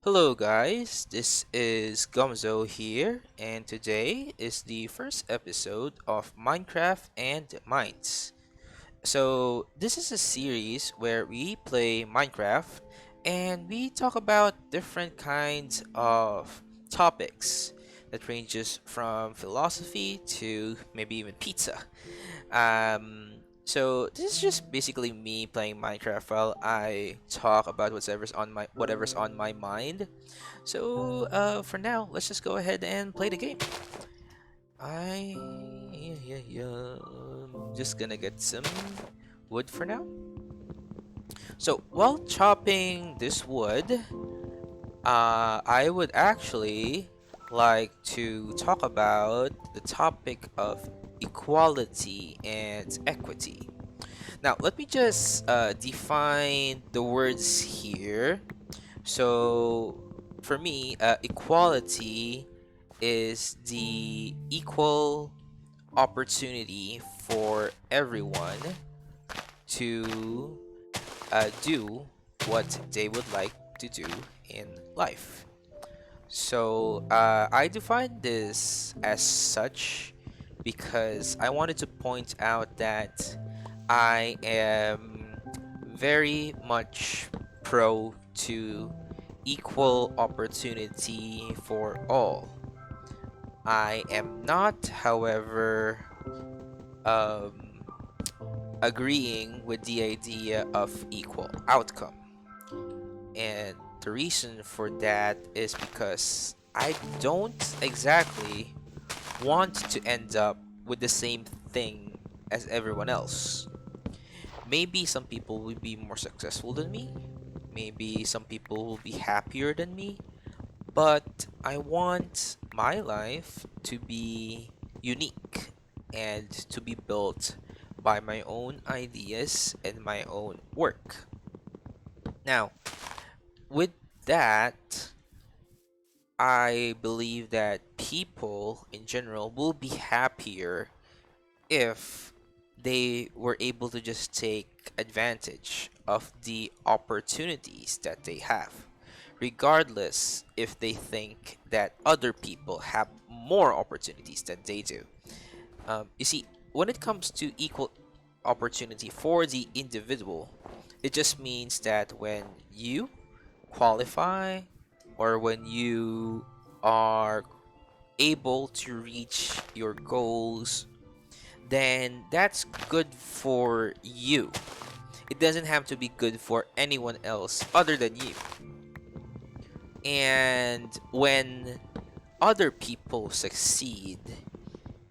Hello guys, this is Gumzo here, and today is the first episode of Minecraft and Minds. So, this is a series where we play Minecraft and we talk about different kinds of topics that ranges from philosophy to maybe even pizza. So this is just basically me playing Minecraft while I talk about whatever's on my mind. So for now, let's just go ahead and play the game. I just gonna get some wood for now. So while chopping this wood, I would actually like to talk about the topic of equality and equity. Now, let me just define the words here. So, for me, equality is the equal opportunity for everyone to do what they would like to do in life. So, I define this as such because I wanted to point out that I am very much pro to equal opportunity for all. I am not, however, um, agreeing with the idea of equal outcome. And the reason for that is because I don't exactly want to end up with the same thing as everyone else. Maybe some people will be more successful than me. Maybe some people will be happier than me. But I want my life to be unique and to be built by my own ideas and my own work. Now, with that, I believe that people in general will be happier if they were able to just take advantage of the opportunities that they have, regardless if they think that other people have more opportunities than they do. You see, when it comes to equal opportunity for the individual, it just means that when you qualify or when you are able to reach your goals, then that's good for you. It doesn't have to be good for anyone else other than you. And when other people succeed,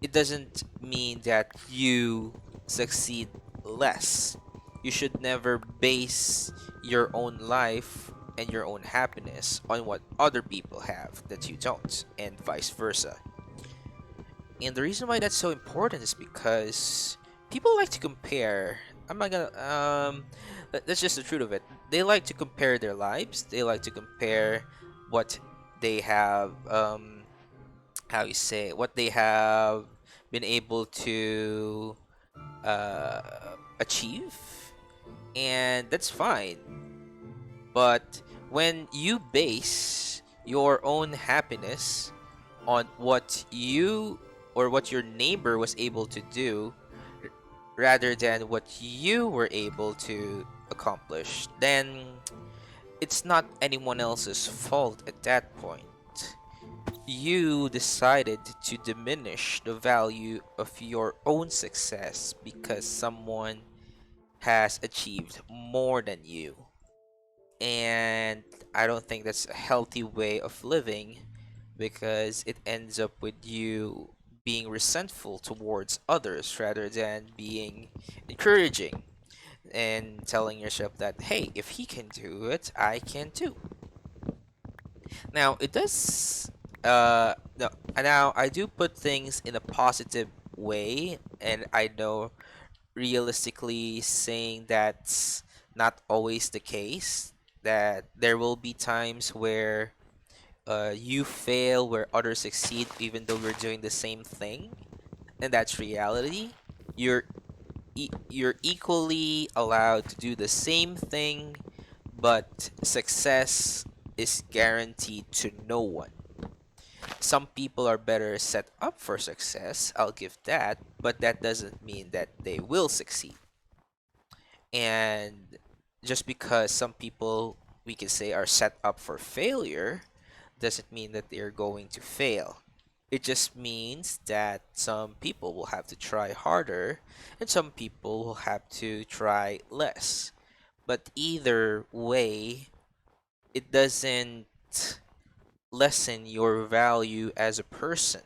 it doesn't mean that you succeed less. You should never base your own life and your own happiness on what other people have that you don't, and vice versa. And the reason why that's so important is because people like to compare. I'm not gonna that's just the truth of it. They like to compare their lives. They like to compare what they have how you say what they have been able to uh achieve, and that's fine. But when you base your own happiness on what you or what your neighbor was able to do rather than what you were able to accomplish, then it's not anyone else's fault at that point. You decided to diminish the value of your own success because someone has achieved more than you. And I don't think that's a healthy way of living because it ends up with you being resentful towards others rather than being encouraging and telling yourself that, hey, if he can do it, I can too. Now, it does, no, now I do put things in a positive way, and I know realistically saying that's not always the case, that there will be times where you fail where others succeed even though we're doing the same thing, and that's reality. You're equally allowed to do the same thing, but success is guaranteed to no one. Some people are better set up for success, I'll give that, but that doesn't mean that they will succeed. And just because some people, we can say, are set up for failure doesn't mean that they're going to fail. It just means that some people will have to try harder and some people will have to try less. But either way, it doesn't lessen your value as a person.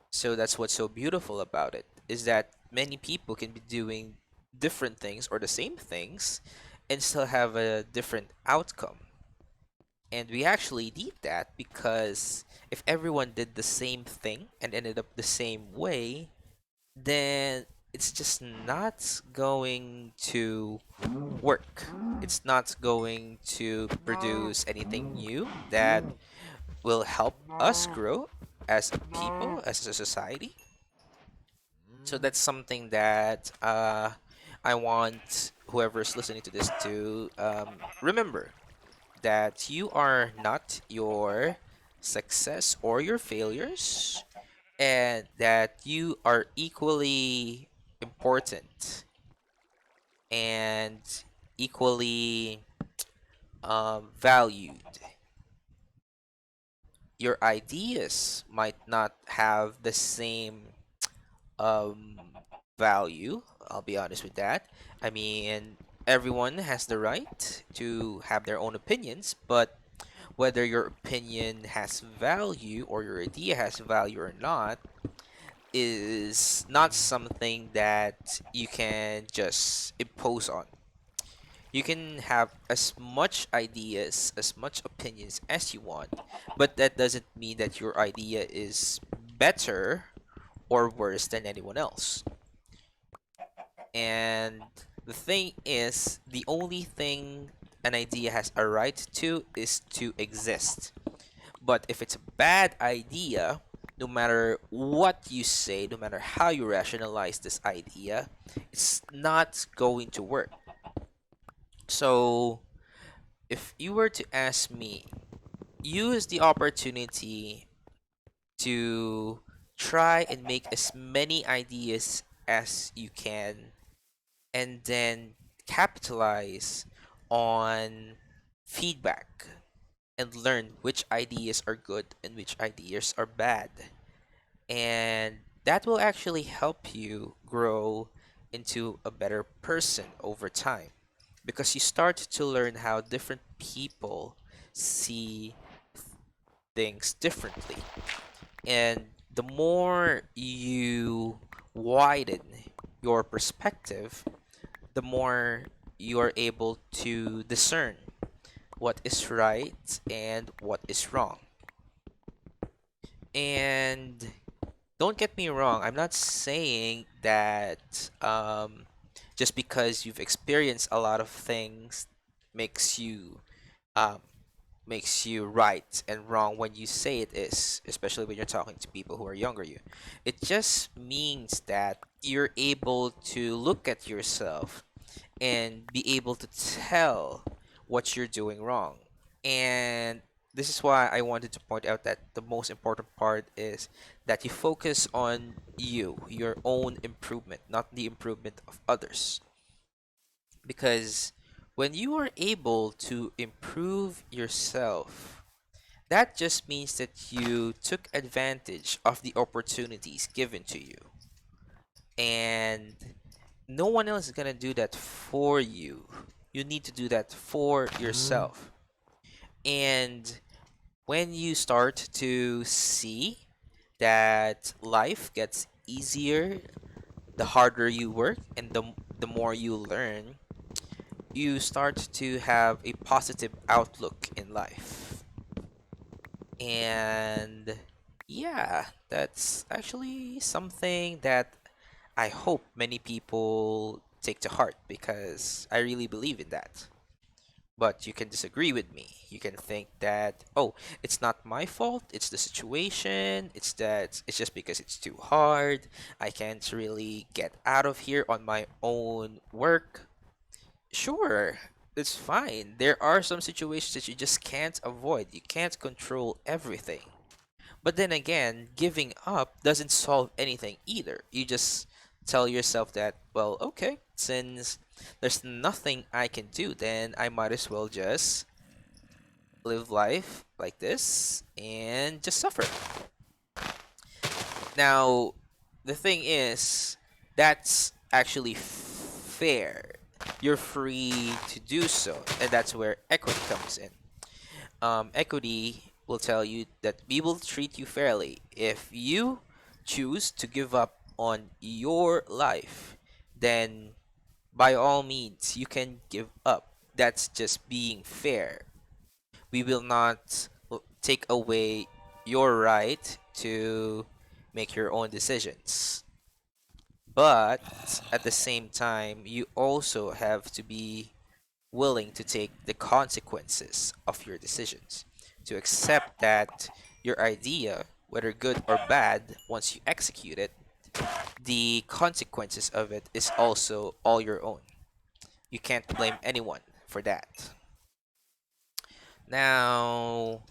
So that's what's so beautiful about it, is that many people can be doing different things or the same things and still have a different outcome. And we actually need that because if everyone did the same thing and ended up the same way, then it's just not going to work. It's not going to produce anything new that will help us grow as a people, as a society. So that's something that I want whoever's listening to this to remember, that you are not your success or your failures, and that you are equally important and equally valued. Your ideas might not have the same um, value. I'll be honest with that. I mean, everyone has the right to have their own opinions, but whether your opinion has value or your idea has value or not is not something that you can just impose on. You can have as much ideas, as much opinions as you want, but that doesn't mean that your idea is better or worse than anyone else. And the thing is, the only thing an idea has a right to is to exist. But if it's a bad idea, no matter what you say, no matter how you rationalize this idea, it's not going to work. So, if you were to ask me, use the opportunity to try and make as many ideas as you can and then capitalize on feedback and learn which ideas are good and which ideas are bad. And that will actually help you grow into a better person over time because you start to learn how different people see things differently. And the more you widen your perspective, the more you are able to discern what is right and what is wrong. And don't get me wrong, I'm not saying that just because you've experienced a lot of things makes you um, makes you right and wrong when you say it is, especially when you're talking to people who are younger you. It just means that you're able to look at yourself and be able to tell what you're doing wrong. And this is why I wanted to point out that the most important part is that you focus on you, your own improvement, not the improvement of others. Because when you are able to improve yourself, that just means that you took advantage of the opportunities given to you. And no one else is going to do that for you. You need to do that for yourself. And when you start to see that life gets easier the harder you work and the more you learn, you start to have a positive outlook in life. And yeah, that's actually something that I hope many people take to heart because I really believe in that. But you can disagree with me. You can think that, oh, it's not my fault, it's the situation, it's that it's just because it's too hard. I can't really get out of here on my own work. Sure, it's fine. There are some situations that you just can't avoid. You can't control everything. But then again, giving up doesn't solve anything either. You just tell yourself that, well, okay, since there's nothing I can do, then I might as well just live life like this and just suffer. Now, the thing is, that's actually fair. You're free to do so, and that's where equity comes in. Equity will tell you that we will treat you fairly. If you choose to give up on your life, then by all means, you can give up. That's just being fair. We will not take away your right to make your own decisions. But at the same time, you also have to be willing to take the consequences of your decisions, to accept that your idea, whether good or bad, once you execute it, the consequences of it is also all your own. You can't blame anyone for that. Now,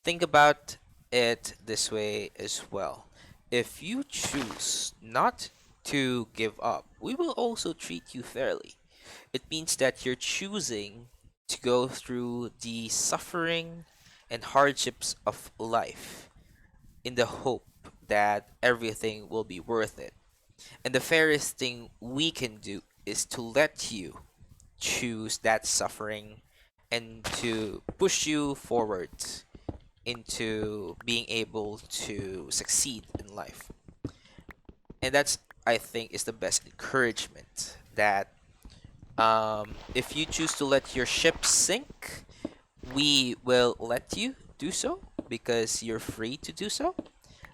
think about it this way as well. If you choose not to give up, we will also treat you fairly. It means that you're choosing to go through the suffering and hardships of life in the hope that everything will be worth it. And the fairest thing we can do is to let you choose that suffering and to push you forward into being able to succeed in life. And that's, I think, is the best encouragement that if you choose to let your ship sink, we will let you do so because you're free to do so.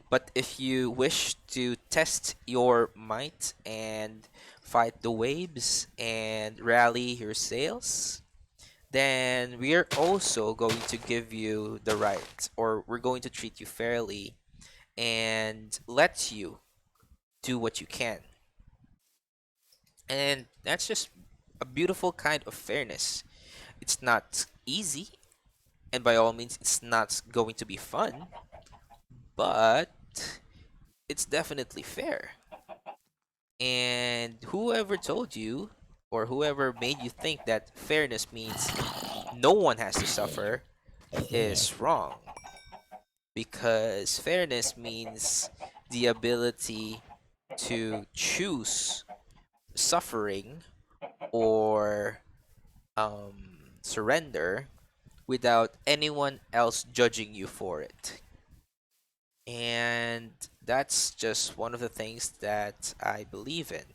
But if you wish to test your might and fight the waves and rally your sails, then we are also going to give you the right, or we're going to treat you fairly and let you do what you can. And that's just a beautiful kind of fairness. It's not easy, and by all means, it's not going to be fun, but it's definitely fair. And whoever told you, or whoever made you think that fairness means no one has to suffer, is wrong. Because fairness means the ability to choose suffering or surrender without anyone else judging you for it. And that's just one of the things that I believe in.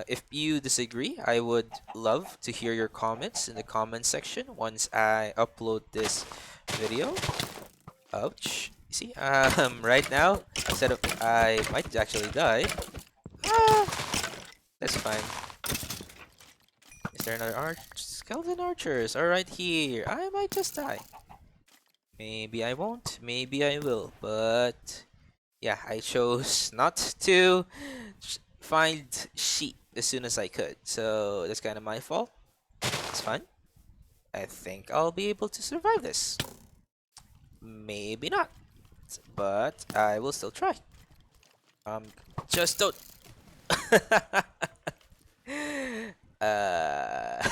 If you disagree, I would love to hear your comments in the comment section once I upload this video. Ouch. You see, right now, instead of I might actually die. Ah, that's fine. Is there another skeleton archers? All right here. I might just die. Maybe I won't. Maybe I will. But yeah, I chose not to find sheep as soon as I could. So that's kind of my fault. It's fun. I think I'll be able to survive this. Maybe not, but I will still try. Um, just don't. uh,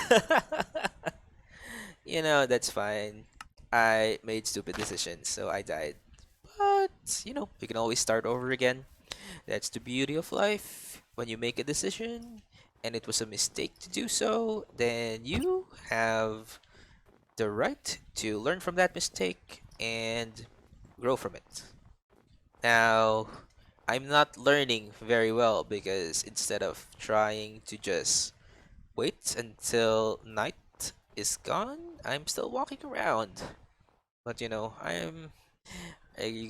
that's fine. I made stupid decisions, so I died. But, you can always start over again. That's the beauty of life. When you make a decision and it was a mistake to do so, then you have the right to learn from that mistake and grow from it. Now, I'm not learning very well because instead of trying to just wait until night is gone, I'm still walking around. But you can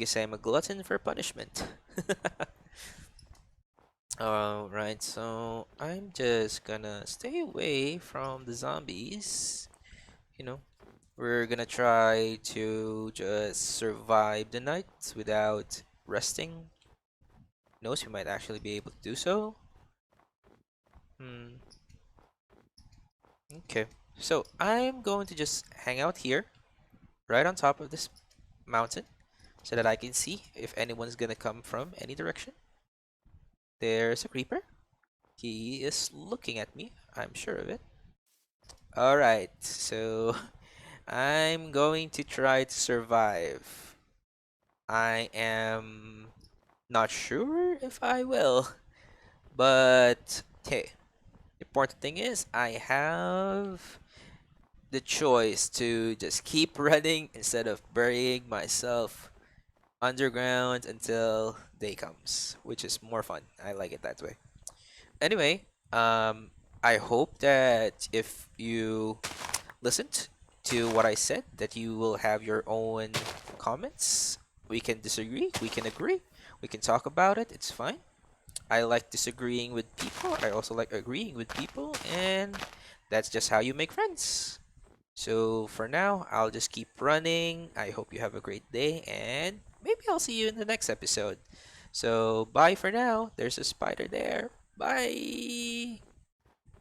say I'm a glutton for punishment. Alright, so I'm just gonna stay away from the zombies. You know, we're gonna try to just survive the night without resting. Who knows, we might actually be able to do so. Hmm. Okay, so I'm going to just hang out here, right on top of this mountain, so that I can see if anyone's gonna come from any direction. There's a creeper. He is looking at me, I'm sure of it. Alright, so I'm going to try to survive. I am not sure if I will, but hey, the important thing is I have the choice to just keep running instead of burying myself underground until day comes, which is more fun. I like it that way. Anyway, I hope that if you listened to what I said, that you will have your own comments. We can disagree, we can agree, we can talk about it. It's fine. I like disagreeing with people. I also like agreeing with people, and that's just how you make friends. So for now, I'll just keep running. I hope you have a great day, and maybe I'll see you in the next episode. So bye for now. There's a spider there. Bye.